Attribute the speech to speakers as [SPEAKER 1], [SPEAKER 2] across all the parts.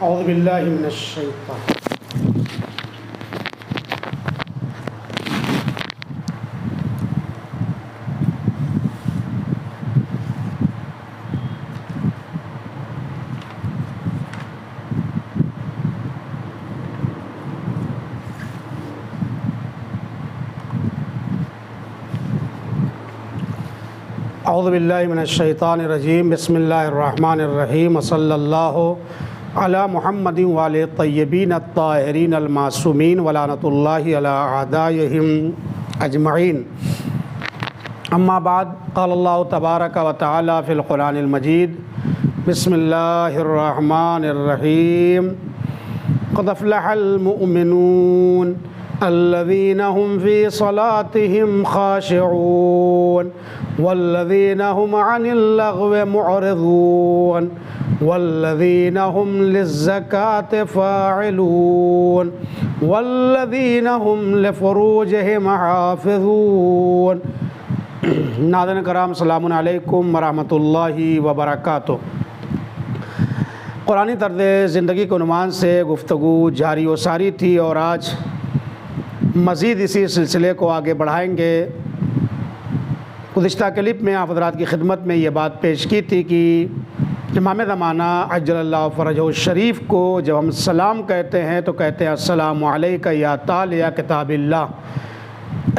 [SPEAKER 1] اعوذ باللہ من الشیطان اعوذ باللہ من الشیطان الرجیم بسم اللہ الرحمن الرحیم صلی اللہ علی محمد وعلی الطیبین الطاہرین المعصومین ولعنۃ اللہ علی اعدائہم اجمعین اما بعد قال اللہ تبارک و تعالی فی القرآن المجید بسم اللہ الرحمن الرحیم قد افلح المؤمنون الذين هم في صلاتهم خاشعون والذين هم عن اللغو معرضون والذين هم للزكاة فاعلون والذين هم لفروجهم حافظون۔ ناظرین کرام السلام علیکم ورحمۃ اللہ وبرکاتہ۔ قرآنی طرز زندگی کے عنوان سے گفتگو جاری و ساری تھی اور آج مزید اسی سلسلے کو آگے بڑھائیں گے۔ گزشتہ کلپ میں آپ حضرات کی خدمت میں یہ بات پیش کی تھی کہ امام زمانہ عجل اللہ فرجہ الشریف کو جب ہم سلام کہتے ہیں تو کہتے ہیں السلام علیکہ یا تالیہ کتاب اللہ،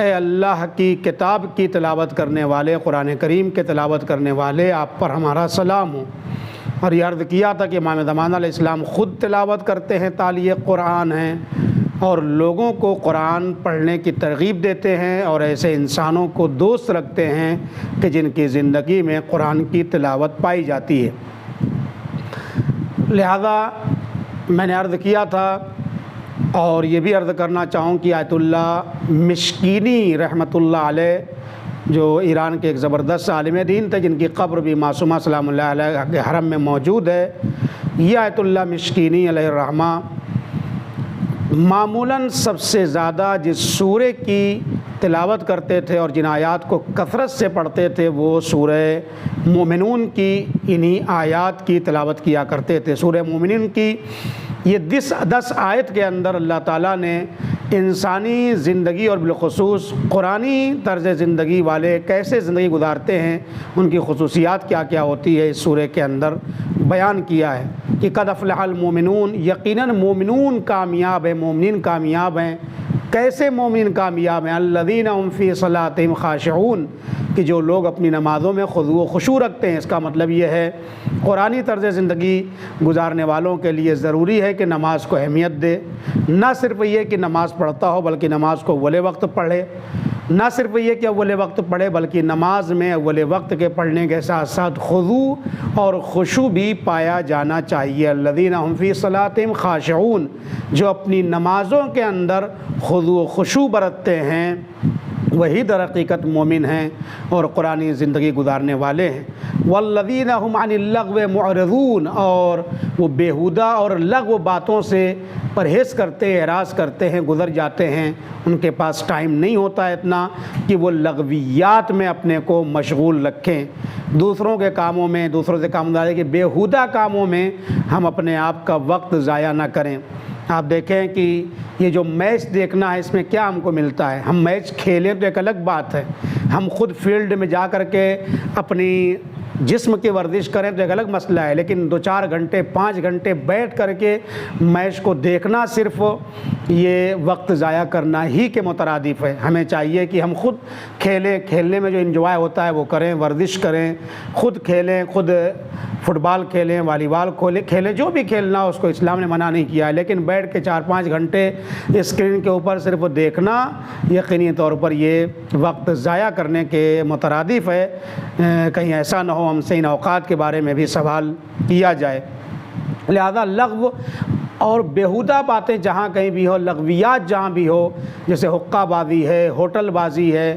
[SPEAKER 1] اے اللہ کی کتاب کی تلاوت کرنے والے، قرآن کریم کے تلاوت کرنے والے، آپ پر ہمارا سلام ہو۔ اور یہ عرض کیا تھا کہ امام زمانہ علیہ السلام خود تلاوت کرتے ہیں، تالیہ قرآن ہیں اور لوگوں کو قرآن پڑھنے کی ترغیب دیتے ہیں اور ایسے انسانوں کو دوست رکھتے ہیں کہ جن کی زندگی میں قرآن کی تلاوت پائی جاتی ہے۔ لہذا میں نے عرض کیا تھا اور یہ بھی عرض کرنا چاہوں کہ آیت اللہ مشکینی رحمۃ اللہ علیہ جو ایران کے ایک زبردست عالم دین تھے، جن کی قبر بھی معصومہ سلام اللہ علیہ کے حرم میں موجود ہے، یہ آیت اللہ مشکینی علیہ الرحمہ معمولاً سب سے زیادہ جس سورے کی تلاوت کرتے تھے اور جن آیات کو کثرت سے پڑھتے تھے وہ سورہ مومنون کی انہی آیات کی تلاوت کیا کرتے تھے۔ سورہ مومنون کی یہ 10 آیت کے اندر اللہ تعالیٰ نے انسانی زندگی اور بالخصوص قرآنی طرز زندگی والے کیسے زندگی گزارتے ہیں، ان کی خصوصیات کیا کیا ہوتی ہے، اس سورے کے اندر بیان کیا ہے کہ قد افلح المؤمنون، یقیناً مومنون کامیاب ہیں، مومنین کامیاب ہیں۔ کیسے مومنین کامیاب ہیں؟ الذین هم فی صلاتہم خاشعون، کہ جو لوگ اپنی نمازوں میں خضوع و خشوع رکھتے ہیں۔ اس کا مطلب یہ ہے قرآنی طرز زندگی گزارنے والوں کے لیے ضروری ہے کہ نماز کو اہمیت دے، نہ صرف یہ کہ نماز پڑھتا ہو بلکہ نماز کو اول وقت پڑھے، نہ صرف یہ کہ اول وقت پڑھے بلکہ نماز میں اول وقت کے پڑھنے کے ساتھ ساتھ خضوع اور خشوع بھی پایا جانا چاہیے۔ الذین هم فی صلاتہم خاشعون، جو اپنی نمازوں کے اندر خضوع و خشوع برتتے ہیں وہی در حقیقت مومن ہیں اور قرآنی زندگی گزارنے والے ہیں۔ والذین هم عن اللغو معرضون، اور وہ بیہودہ اور لغو باتوں سے پرہیز کرتے، اعراض کرتے ہیں، گزر جاتے ہیں۔ ان کے پاس ٹائم نہیں ہوتا ہے اتنا کہ وہ لغویات میں اپنے کو مشغول رکھیں، دوسروں کے کاموں میں، دوسروں سے کام دارے کہ بیہودہ کاموں میں ہم اپنے آپ کا وقت ضائع نہ کریں۔ آپ دیکھیں کہ یہ جو میچ دیکھنا ہے اس میں کیا ہم کو ملتا ہے؟ ہم میچ کھیلیں تو ایک الگ بات ہے، ہم خود فیلڈ میں جا کر کے اپنی جسم کی ورزش کریں تو ایک الگ مسئلہ ہے، لیکن 2-4 گھنٹے 5 گھنٹے بیٹھ کر کے میچ کو دیکھنا صرف یہ وقت ضائع کرنا ہی کے مترادف ہے۔ ہمیں چاہیے کہ ہم خود کھیلیں، کھیلنے میں جو انجوائے ہوتا ہے وہ کریں، ورزش کریں، خود کھیلیں، خود فٹ بال کھیلیں، والی بال کھیلیں، جو بھی کھیلنا ہو اس کو اسلام نے منع نہیں کیا ہے، لیکن بیٹھ کے 4-5 گھنٹے اسکرین کے اوپر صرف دیکھنا یقینی طور پر یہ وقت ضائع کرنے کے مترادف ہے۔ کہیں ایسا نہ ہو ہم سے ان اوقات کے بارے میں بھی سوال کیا جائے۔ لہذا لغو اور بیہودہ باتیں جہاں کہیں بھی ہو، لغویات جہاں بھی ہو، جیسے حقہ بازی ہے، ہوٹل بازی ہے،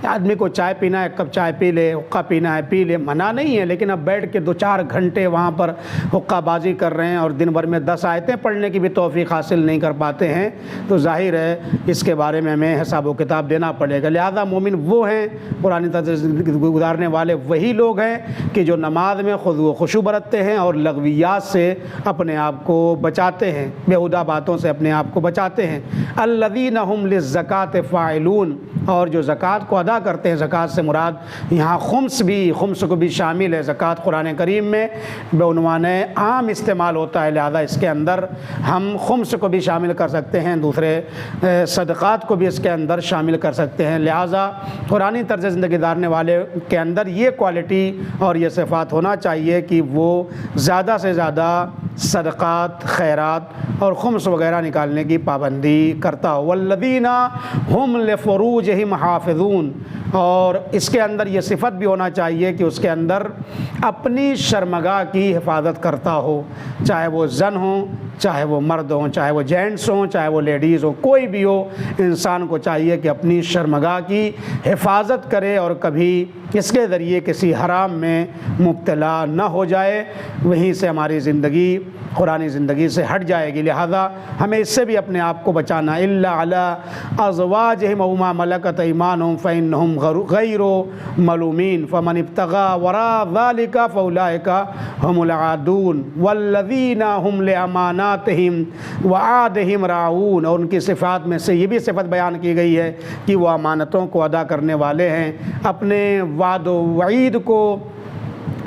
[SPEAKER 1] آدمی کو چائے پینا ہے ایک کپ چائے پی لے، حقہ پینا ہے پی لے، منع نہیں ہے، لیکن اب بیٹھ کے 2-4 گھنٹے وہاں پر حقہ بازی کر رہے ہیں اور دن بھر میں 10 آیتیں پڑھنے کی بھی توفیق حاصل نہیں کر پاتے ہیں، تو ظاہر ہے اس کے بارے میں ہمیں حساب و کتاب دینا پڑے گا۔ لہذا مومن وہ ہیں، قرآن طرز زندگی گزارنے والے وہی لوگ ہیں کہ جو نماز میں خضوع و خشوع برتتے ہیں اور لغویات سے اپنے آپ کو بچاتے ہیں، بیہودہ باتوں سے اپنے آپ کو بچاتے ہیں۔ الذین ہم للزکاۃ فاعلون، اور جو زکوٰۃ کو ادا کرتے ہیں، زکوٰۃ سے مراد یہاں خمس کو بھی شامل ہے۔ زکوٰۃ قرآن کریم میں بعنوان عام استعمال ہوتا ہے، لہذا اس کے اندر ہم خمس کو بھی شامل کر سکتے ہیں، دوسرے صدقات کو بھی اس کے اندر شامل کر سکتے ہیں۔ لہذا قرآنی طرز زندگی گزارنے والے کے اندر یہ کوالٹی اور یہ صفات ہونا چاہیے کہ وہ زیادہ سے زیادہ صدقات، خیرات اور خمس وغیرہ نکالنے کی پابندی کرتا ہو۔ والذین ہم لفروجہم حافظون، اور اس کے اندر یہ صفت بھی ہونا چاہیے کہ اس کے اندر اپنی شرمگاہ کی حفاظت کرتا ہو، چاہے وہ زن ہوں، چاہے وہ مرد ہوں، چاہے وہ جینٹس ہوں، چاہے وہ لیڈیز ہوں، کوئی بھی ہو، انسان کو چاہیے کہ اپنی شرمگاہ کی حفاظت کرے اور کبھی اس کے ذریعے کسی حرام میں مبتلا نہ ہو جائے، وہیں سے ہماری زندگی قرآنی زندگی سے ہٹ جائے گی۔ لہذا ہمیں اس سے بھی اپنے آپ کو بچانا۔ الا علی ازواجہم او ما ملکت ایمانہم فانہم غیر ملومین فمن ابتغى وراء ذلک فاولئک هم العادون والذین هم لاماناتہم وعہدہم راعون، اور ان کی صفات میں سے یہ بھی صفت بیان کی گئی ہے کہ وہ امانتوں کو ادا کرنے والے ہیں، اپنے وعد و وعید کو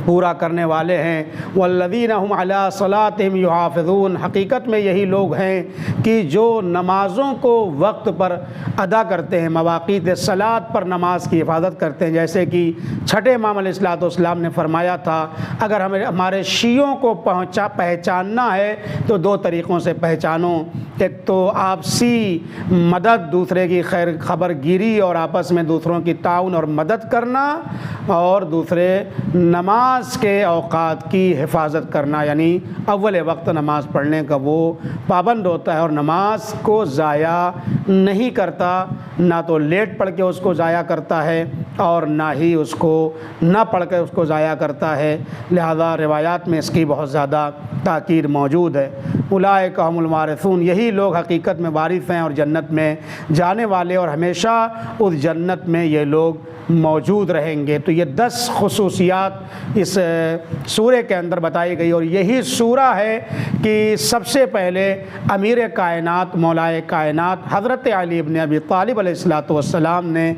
[SPEAKER 1] پورا کرنے والے ہیں۔ والذین هم علی صلاتہم یحافظون، حقیقت میں یہی لوگ ہیں کہ جو نمازوں کو وقت پر ادا کرتے ہیں، مواقیت صلاۃ پر نماز کی حفاظت کرتے ہیں، جیسے کہ چھٹے امام علیہ الصلوۃ والسلام نے فرمایا تھا اگر ہمیں ہمارے شیعوں کو پہچاننا ہے تو 2 طریقوں سے پہچانو، ایک تو آپسی مدد، دوسرے کی خیر خبر گیری اور آپس میں دوسروں کی تعاون اور مدد کرنا، اور دوسرے نماز کے اوقات کی حفاظت کرنا، یعنی اول وقت نماز پڑھنے کا وہ پابند ہوتا ہے اور نماز کو ضائع نہیں کرتا، نہ تو لیٹ پڑھ کے اس کو ضائع کرتا ہے اور نہ ہی اس کو نہ پڑھ کے اس کو ضائع کرتا ہے۔ لہذا روایات میں اس کی بہت زیادہ تاکید موجود ہے۔ اولئک هم الوارثون، یہی لوگ حقیقت میں وارث ہیں اور جنت میں جانے والے، اور ہمیشہ اس جنت میں یہ لوگ موجود رہیں گے۔ تو یہ 10 خصوصیات اس سورہ کے اندر بتائی گئی، اور یہی سورہ ہے کہ سب سے پہلے امیر کائنات، مولائے کائنات حضرت علی ابن ابی طالب علیہ الصلوۃ والسلام نے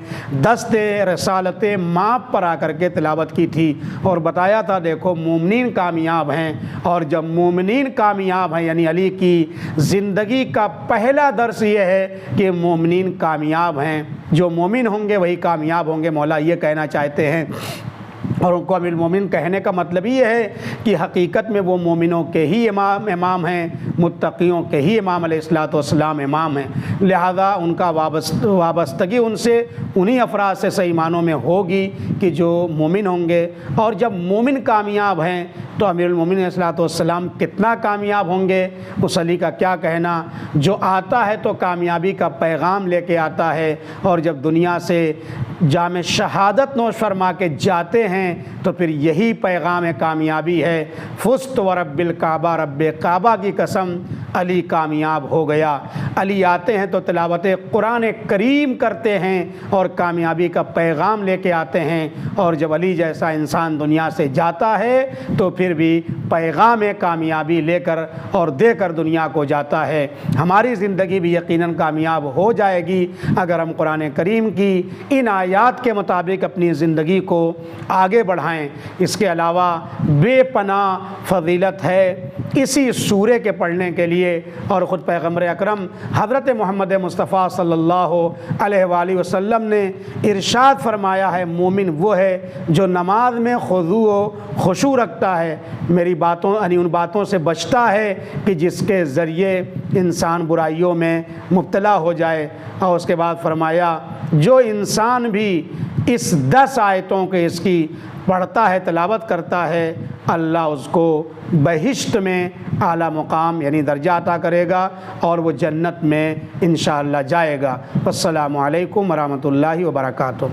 [SPEAKER 1] دست رسالت ماپ پر آ کر کے تلاوت کی تھی اور بتایا تھا دیکھو مومنین کامیاب ہیں، اور جب مومنین کامیاب ہیں یعنی علی کی زندگی کا پہلا درس یہ ہے کہ مومنین کامیاب ہیں، جو مومن ہوں گے وہی کامیاب ہوں گے، مولا یہ کہنا چاہتے ہیں۔ اور ان کو امیر المومنین کہنے کا مطلب یہ ہے کہ حقیقت میں وہ مومنوں کے ہی امام ہیں، متقیوں کے ہی امام علیہ الصلوۃ والسلام امام ہیں، لہذا ان کا وابستگی ان سے انہی افراد سے صحیح معنوں میں ہوگی کہ جو مومن ہوں گے۔ اور جب مومن کامیاب ہیں تو امیر المومنین علیہ الصلوۃ والسلام کتنا کامیاب ہوں گے، اس علی کا کیا کہنا، جو آتا ہے تو کامیابی کا پیغام لے کے آتا ہے، اور جب دنیا سے جام شہادت نوش فرما کے جاتے ہیں تو پھر یہی پیغام کامیابی ہے۔ فزت ورب الکعبہ، رب کعبہ کی قسم علی کامیاب ہو گیا۔ علی آتے ہیں تو تلاوت قرآن کریم کرتے ہیں اور کامیابی کا پیغام لے کے آتے ہیں، اور جب علی جیسا انسان دنیا سے جاتا ہے تو پھر بھی پیغام کامیابی لے کر اور دے کر دنیا کو جاتا ہے۔ ہماری زندگی بھی یقیناً کامیاب ہو جائے گی اگر ہم قرآن کریم کی ان آیات کے مطابق اپنی زندگی کو آگے بڑھائیں۔ اس کے علاوہ بے پناہ فضیلت ہے اسی سورے کے پڑھنے کے لیے، اور خود پیغمبر اکرم حضرت محمد مصطفیٰ صلی اللہ علیہ وآلہ وسلم نے ارشاد فرمایا ہے مومن وہ ہے جو نماز میں خضوع و خشوع رکھتا ہے، میری باتوں یعنی ان باتوں سے بچتا ہے کہ جس کے ذریعے انسان برائیوں میں مبتلا ہو جائے، اور اس کے بعد فرمایا جو انسان بھی اس 10 آیتوں کے اس کی پڑھتا ہے، تلاوت کرتا ہے، اللہ اس کو بہشت میں اعلیٰ مقام یعنی درجہ عطا کرے گا اور وہ جنت میں انشاءاللہ جائے گا۔ السلام علیکم ورحمۃ اللہ وبرکاتہ۔